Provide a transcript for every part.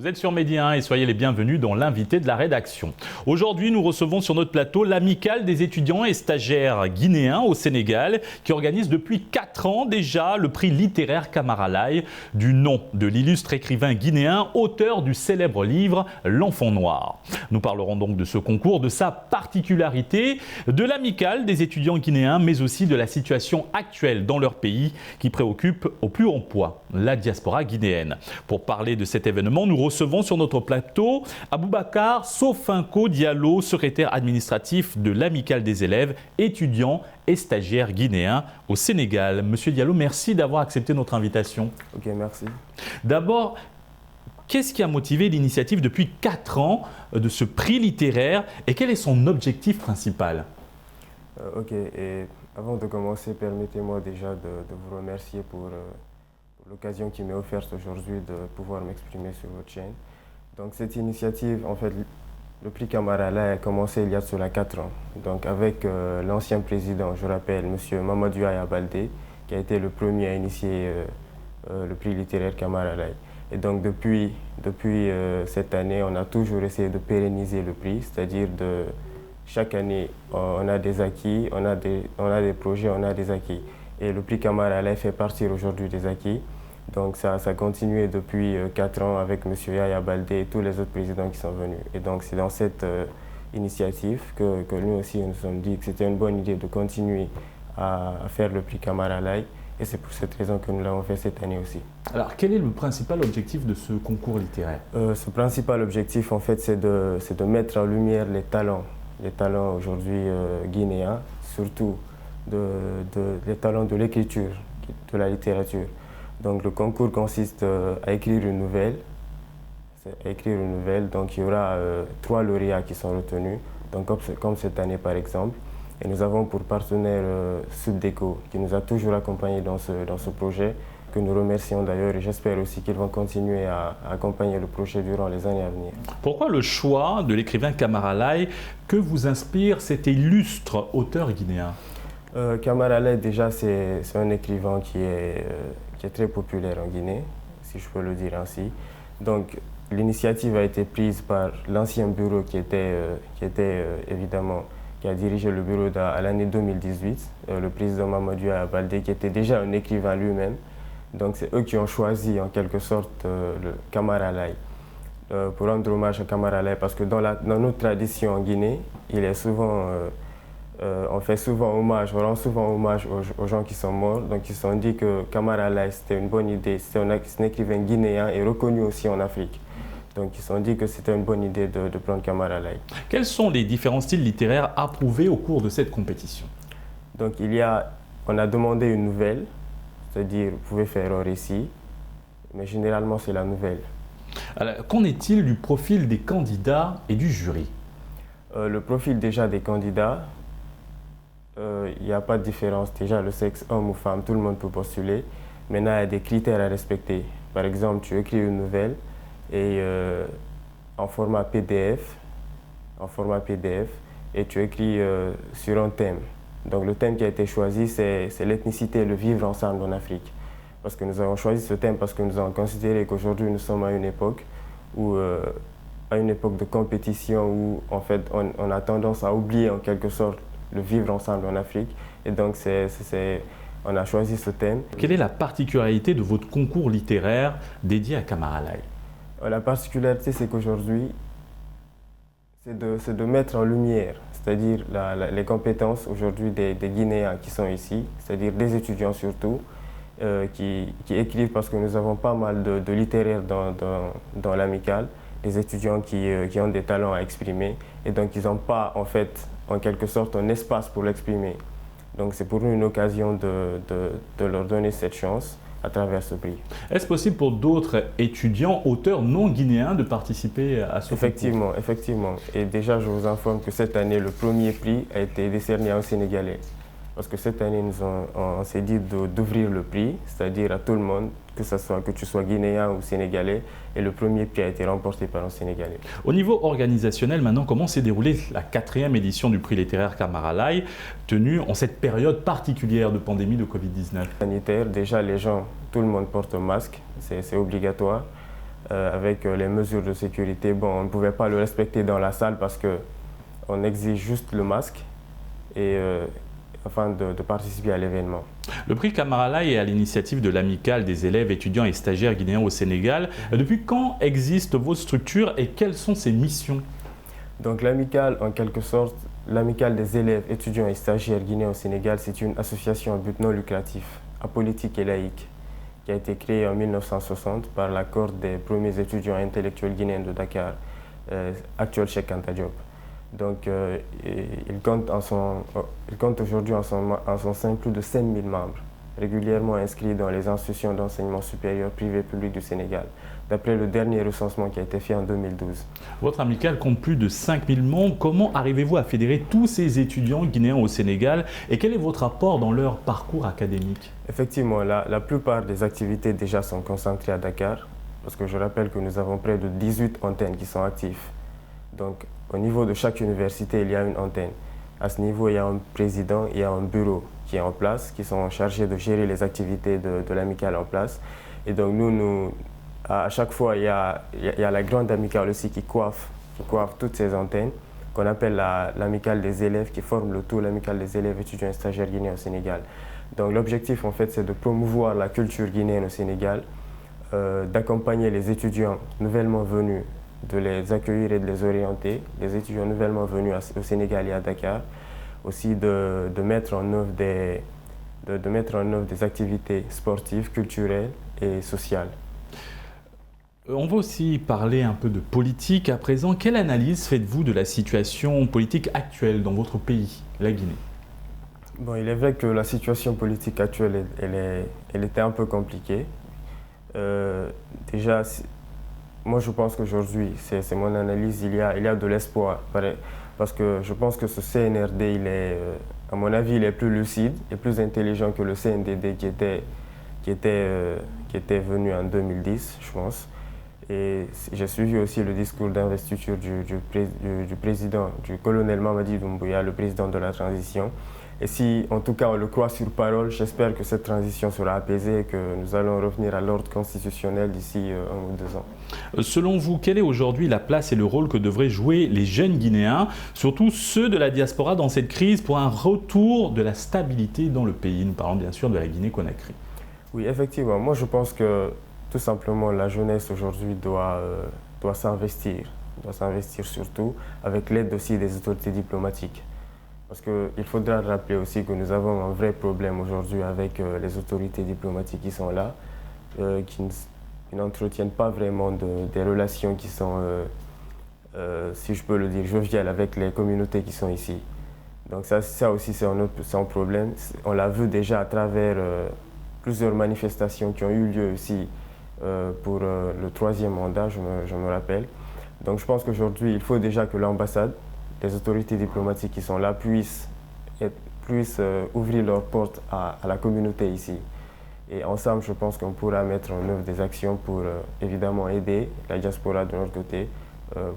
Vous êtes sur Média 1 et soyez les bienvenus dans l'invité de la rédaction. Aujourd'hui, nous recevons sur notre plateau l'amicale des étudiants et stagiaires guinéens au Sénégal qui organise depuis 4 ans déjà le prix littéraire Camara Laye du nom de l'illustre écrivain guinéen, auteur du célèbre livre L'Enfant Noir. Nous parlerons donc de ce concours, de sa particularité, de l'amicale des étudiants guinéens, mais aussi de la situation actuelle dans leur pays qui préoccupe au plus haut point la diaspora guinéenne. Pour parler de cet événement, nous recevons sur notre plateau Aboubacar Sofinko Diallo, secrétaire administratif de l'amicale des élèves, étudiants et stagiaires guinéens au Sénégal. Monsieur Diallo, merci d'avoir accepté notre invitation. Ok, merci. D'abord, qu'est-ce qui a motivé l'initiative depuis 4 ans de ce prix littéraire et quel est son objectif principal? Ok, et avant de commencer, permettez-moi déjà de vous remercier pour l'occasion qui m'est offerte aujourd'hui de pouvoir m'exprimer sur votre chaîne. Donc cette initiative, en fait, le prix Camara Laye a commencé il y a cela 4 ans. Donc avec l'ancien président, je rappelle, M. Mamadou Yaya Baldé, qui a été le premier à initier le prix littéraire Camara Laye. Et donc depuis cette année, on a toujours essayé de pérenniser le prix, c'est-à-dire chaque année, on a des acquis, on a des projets, on a des acquis. Et le prix Camara Laye fait partie aujourd'hui des acquis. Donc ça a continué depuis 4 ans avec M. Yaya Baldé et tous les autres présidents qui sont venus. Et donc c'est dans cette initiative que nous aussi nous sommes dit que c'était une bonne idée de continuer à faire le prix Camara Laye. Et c'est pour cette raison que nous l'avons fait cette année aussi. Alors quel est le principal objectif de ce concours littéraire? Ce principal objectif en fait c'est de mettre en lumière les talents aujourd'hui guinéens, surtout les talents de l'écriture, de la littérature. Donc le concours consiste à écrire une nouvelle. Donc il y aura 3 lauréats qui sont retenus, donc comme cette année par exemple. Et nous avons pour partenaire Subdeco qui nous a toujours accompagnés dans ce projet, que nous remercions d'ailleurs et j'espère aussi qu'ils vont continuer à accompagner le projet durant les années à venir. Pourquoi le choix de l'écrivain Camara Laye? Que vous inspire cet illustre auteur guinéen? Camara Laye, déjà, c'est un écrivain qui est très populaire en Guinée, si je peux le dire ainsi. Donc, l'initiative a été prise par l'ancien bureau qui a dirigé le bureau à l'année 2018, le président Mamadou Yaya Baldé, qui était déjà un écrivain lui-même. Donc, c'est eux qui ont choisi en quelque sorte le Camara Laye pour rendre hommage à Camara Laye, parce que dans notre tradition en Guinée, il est souvent on fait souvent hommage, on rend souvent hommage aux gens qui sont morts. Donc ils se sont dit que Camara Laye c'était une bonne idée, c'est un écrivain guinéen et reconnu aussi en Afrique. Donc ils se sont dit que c'était une bonne idée de prendre Camara Laye. Quels sont les différents styles littéraires approuvés au cours de cette compétition? Donc on a demandé une nouvelle, c'est-à-dire vous pouvez faire un récit, mais généralement c'est la nouvelle. Qu'en est-il du profil des candidats et du jury? Le profil déjà des candidats, il n'y a pas de différence. Déjà, le sexe, homme ou femme, tout le monde peut postuler. Maintenant, il y a des critères à respecter. Par exemple, tu écris une nouvelle et en format PDF, et tu écris sur un thème. Donc, le thème qui a été choisi, c'est l'ethnicité et le vivre ensemble en Afrique. Parce que nous avons choisi ce thème parce que nous avons considéré qu'aujourd'hui, nous sommes à une époque de compétition où, en fait, on a tendance à oublier en quelque sorte le vivre ensemble en Afrique. Et donc, on a choisi ce thème. Quelle est la particularité de votre concours littéraire dédié à Camara Laye? La particularité, c'est qu'aujourd'hui, c'est de mettre en lumière, c'est-à-dire les compétences aujourd'hui des Guinéens qui sont ici, c'est-à-dire des étudiants surtout, qui écrivent parce que nous avons pas mal de littéraires dans l'amicale, des étudiants qui ont des talents à exprimer et donc ils n'ont pas en fait en quelque sorte un espace pour l'exprimer. Donc c'est pour nous une occasion de leur donner cette chance à travers ce prix. Est-ce possible pour d'autres étudiants, auteurs non guinéens de participer à ce concours? Effectivement. Et déjà je vous informe que cette année le premier prix a été décerné à un Sénégalais. Parce que cette année on s'est dit d'ouvrir le prix, c'est-à-dire à tout le monde, que tu sois guinéen ou sénégalais, et le premier prix a été remporté par un Sénégalais. Au niveau organisationnel, maintenant, comment s'est déroulée la 4e édition du prix littéraire Camara Laye, tenue en cette période particulière de pandémie de Covid-19? Sanitaire, déjà les gens, tout le monde porte un masque, c'est obligatoire. avec les mesures de sécurité. Bon, on ne pouvait pas le respecter dans la salle parce qu'on exige juste le masque et, afin de participer à l'événement. Le prix Camarala est à l'initiative de l'amicale des élèves, étudiants et stagiaires guinéens au Sénégal. Depuis quand existe votre structure et quelles sont ses missions? Donc l'amicale, en quelque sorte, l'amicale des élèves, étudiants et stagiaires guinéens au Sénégal, c'est une association à but non lucratif, apolitique et laïque, qui a été créée en 1960 par l'accord des premiers étudiants intellectuels guinéens de Dakar, actuel Cheikh Anta Diop. Donc il compte aujourd'hui en son sein plus de 5000 membres, régulièrement inscrits dans les institutions d'enseignement supérieur privé public du Sénégal, d'après le dernier recensement qui a été fait en 2012. Votre amicale compte plus de 5000 membres. Comment arrivez-vous à fédérer tous ces étudiants guinéens au Sénégal et quel est votre apport dans leur parcours académique? Effectivement, la plupart des activités déjà sont concentrées à Dakar, parce que je rappelle que nous avons près de 18 antennes qui sont actives. Donc, au niveau de chaque université, il y a une antenne. À ce niveau, il y a un président, il y a un bureau qui est en place, qui sont chargés de gérer les activités de l'amicale en place. Et donc, à chaque fois, il y a la grande amicale aussi qui coiffe toutes ces antennes, qu'on appelle l'amicale des élèves, qui forme le tout, l'amicale des élèves, étudiants et stagiaires guinéens au Sénégal. Donc, l'objectif, en fait, c'est de promouvoir la culture guinéenne au Sénégal, d'accompagner les étudiants nouvellement venus, de les accueillir et de les orienter, les étudiants nouvellement venus au Sénégal et à Dakar, aussi de mettre en œuvre des activités sportives, culturelles et sociales. On va aussi parler un peu de politique à présent. Quelle analyse faites-vous de la situation politique actuelle dans votre pays, la Guinée? Bon, il est vrai que la situation politique actuelle, elle était un peu compliquée. Déjà, moi, je pense qu'aujourd'hui, c'est mon analyse, il y a de l'espoir. Parce que je pense que ce CNRD, à mon avis, il est plus lucide et plus intelligent que le CNDD qui était venu en 2010, je pense. Et j'ai suivi aussi le discours d'investiture du président, du colonel Mamadi Doumbouya, le président de la transition. Et si, en tout cas, on le croit sur parole, j'espère que cette transition sera apaisée et que nous allons revenir à l'ordre constitutionnel d'ici 1 ou 2 ans. Selon vous, quelle est aujourd'hui la place et le rôle que devraient jouer les jeunes Guinéens, surtout ceux de la diaspora dans cette crise, pour un retour de la stabilité dans le pays? Nous parlons bien sûr de la Guinée-Conakry. Oui, effectivement. Moi, je pense que tout simplement la jeunesse aujourd'hui doit s'investir surtout avec l'aide aussi des autorités diplomatiques. Parce qu'il faudra rappeler aussi que nous avons un vrai problème aujourd'hui avec les autorités diplomatiques qui sont là, qui n'entretiennent pas vraiment des relations qui sont, si je peux le dire, joviales avec les communautés qui sont ici. Donc ça aussi c'est un problème. On l'a vu déjà à travers plusieurs manifestations qui ont eu lieu ici pour le 3e mandat, je me rappelle. Donc je pense qu'aujourd'hui, il faut déjà que l'ambassade, les autorités diplomatiques qui sont là puissent ouvrir leurs portes à la communauté ici. Et ensemble, je pense qu'on pourra mettre en œuvre des actions pour évidemment aider la diaspora de notre côté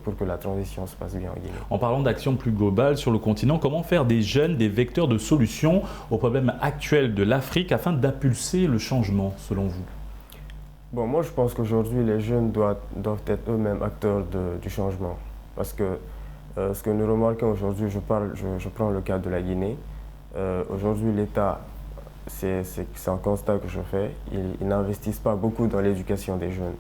pour que la transition se passe bien en Guinée. En parlant d'actions plus globales sur le continent, comment faire des jeunes des vecteurs de solutions aux problèmes actuels de l'Afrique afin d'impulser le changement, selon vous? Bon, moi, je pense qu'aujourd'hui, les jeunes doivent être eux-mêmes acteurs du changement. Parce que ce que nous remarquons aujourd'hui, je prends le cas de la Guinée. Aujourd'hui, l'État, c'est un constat que je fais, ils n'investissent pas beaucoup dans l'éducation des jeunes.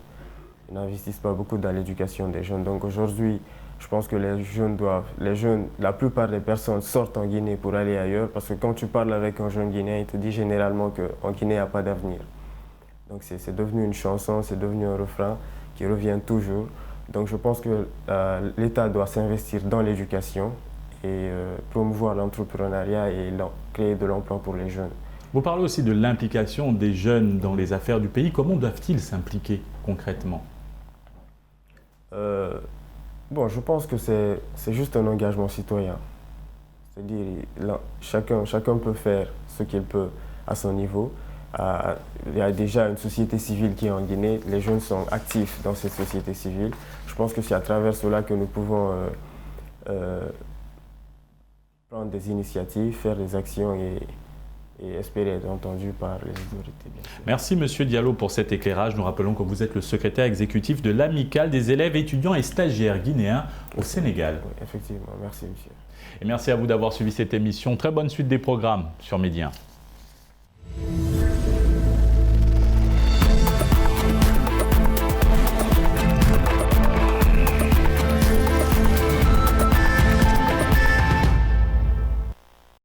Ils n'investissent pas beaucoup dans l'éducation des jeunes. Donc aujourd'hui, je pense que la plupart des personnes sortent en Guinée pour aller ailleurs. Parce que quand tu parles avec un jeune Guinéen, il te dit généralement qu'en Guinée, il n'y a pas d'avenir. Donc c'est devenu une chanson, c'est devenu un refrain qui revient toujours. Donc je pense que l'État doit s'investir dans l'éducation et promouvoir l'entrepreneuriat et créer de l'emploi pour les jeunes. Vous parlez aussi de l'implication des jeunes dans les affaires du pays. Comment doivent-ils s'impliquer concrètement? Bon, je pense que c'est juste un engagement citoyen. C'est-à-dire chacun peut faire ce qu'il peut à son niveau. Il y a déjà une société civile qui est en Guinée. Les jeunes sont actifs dans cette société civile. Je pense que c'est à travers cela que nous pouvons prendre des initiatives, faire des actions et espérer être entendu par les autorités. Bien sûr. Merci Monsieur Diallo pour cet éclairage. Nous rappelons que vous êtes le secrétaire exécutif de l'Amicale des élèves, étudiants et stagiaires guinéens au Sénégal. Oui, effectivement. Merci monsieur. Et merci à vous d'avoir suivi cette émission. Très bonne suite des programmes sur Média.